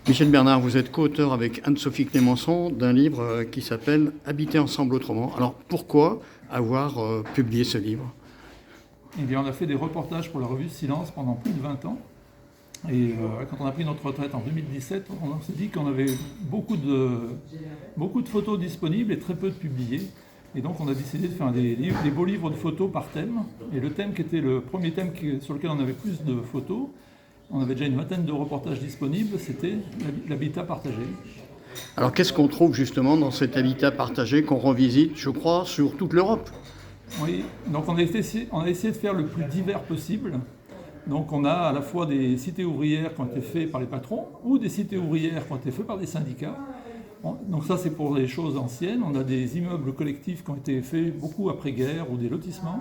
Michel Bernard, vous êtes co-auteur avec Anne-Sophie Clémençon d'un livre qui s'appelle « Habiter ensemble autrement ». Alors pourquoi avoir publié ce livre ? Eh bien, on a fait des reportages pour la revue Silence pendant plus de 20 ans. Et quand on a pris notre retraite en 2017, on s'est dit qu'on avait beaucoup de photos disponibles et très peu de publiées. Et donc on a décidé de faire des beaux livres de photos par thème. Et le thème qui était le premier thème sur lequel on avait plus de photos, on avait déjà une vingtaine de reportages disponibles, c'était l'habitat partagé. Alors qu'est-ce qu'on trouve justement dans cet habitat partagé qu'on revisite, je crois, sur toute l'Europe ? Oui, donc on a essayé de faire le plus divers possible. Donc on a à la fois des cités ouvrières qui ont été faites par les patrons ou des cités ouvrières qui ont été faites par des syndicats. Donc ça c'est pour les choses anciennes. On a des immeubles collectifs qui ont été faits beaucoup après-guerre ou des lotissements.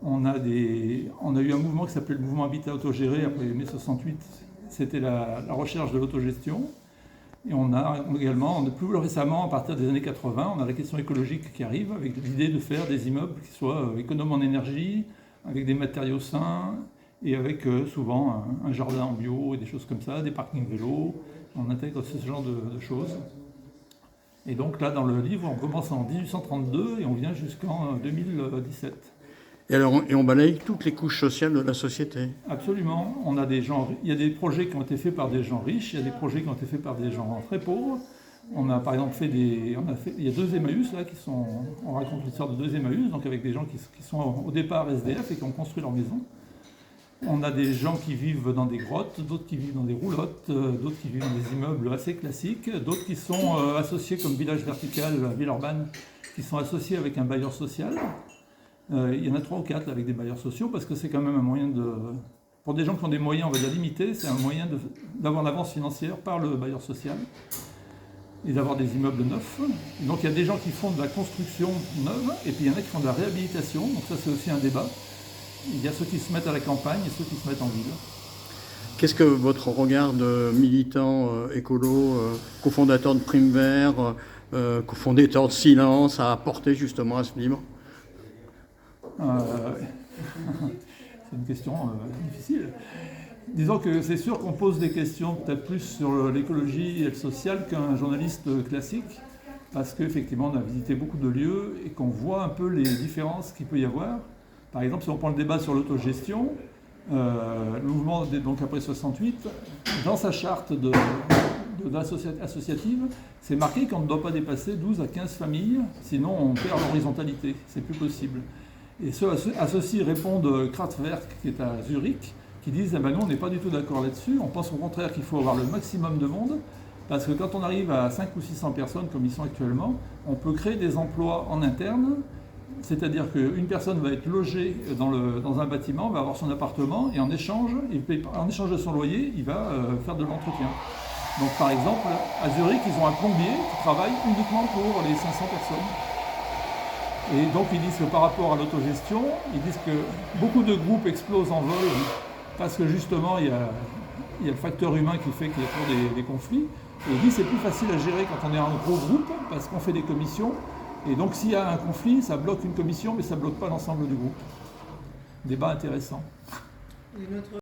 On a eu un mouvement qui s'appelait le mouvement Habitat autogéré après mai 68. C'était la recherche de l'autogestion. Et on a également, plus récemment, à partir des années 80, on a la question écologique qui arrive avec l'idée de faire des immeubles qui soient économes en énergie, avec des matériaux sains et avec souvent un jardin en bio et des choses comme ça, des parkings vélos. On intègre ce genre de choses. Et donc là, dans le livre, on commence en 1832 et on vient jusqu'en 2017. Et on balaye toutes les couches sociales de la société. Absolument. Il y a des projets qui ont été faits par des gens riches, il y a des projets qui ont été faits par des gens très pauvres. On a par exemple il y a deux Emmaüs là on raconte l'histoire de deux Emmaüs, donc avec des gens qui sont au départ SDF et qui ont construit leur maison. On a des gens qui vivent dans des grottes, d'autres qui vivent dans des roulottes, d'autres qui vivent dans des immeubles assez classiques, d'autres qui sont associés comme village vertical, Villeurbanne, qui sont associés avec un bailleur social. Il y en a 3 ou 4 là, avec des bailleurs sociaux parce que c'est quand même un moyen pour des gens qui ont des moyens, on va dire limités, c'est un moyen d'avoir l'avance financière par le bailleur social et d'avoir des immeubles neufs. Et donc il y a des gens qui font de la construction neuve et puis il y en a qui font de la réhabilitation, donc ça c'est aussi un débat. Il y a ceux qui se mettent à la campagne et ceux qui se mettent en ville. Qu'est-ce que votre regard de militant écolo, cofondateur de Prime Vert, cofondateur de Silence a apporté justement à ce livre ? C'est une question difficile. Disons que c'est sûr qu'on pose des questions peut-être plus sur l'écologie et le social qu'un journaliste classique, parce qu'effectivement on a visité beaucoup de lieux et qu'on voit un peu les différences qu'il peut y avoir. Par exemple, si on prend le débat sur l'autogestion, le mouvement donc après 68, dans sa charte associative, c'est marqué qu'on ne doit pas dépasser 12 à 15 familles, sinon on perd l'horizontalité, c'est plus possible. Et ceux à ceci répondent Kraftwerk, qui est à Zurich, qui disent nous on n'est pas du tout d'accord là-dessus, on pense au contraire qu'il faut avoir le maximum de monde, parce que quand on arrive à 5 ou 600 personnes comme ils sont actuellement, on peut créer des emplois en interne, c'est-à-dire qu'une personne va être logée dans un bâtiment, va avoir son appartement, et en échange de son loyer, il va faire de l'entretien. Donc par exemple, à Zurich, ils ont un plombier qui travaille uniquement pour les 500 personnes. Et donc ils disent que par rapport à l'autogestion, ils disent que beaucoup de groupes explosent en vol parce que justement il y a le facteur humain qui fait qu'il y a toujours des conflits. Et ils disent que c'est plus facile à gérer quand on est un gros groupe parce qu'on fait des commissions. Et donc s'il y a un conflit, ça bloque une commission mais ça ne bloque pas l'ensemble du groupe. Débat intéressant.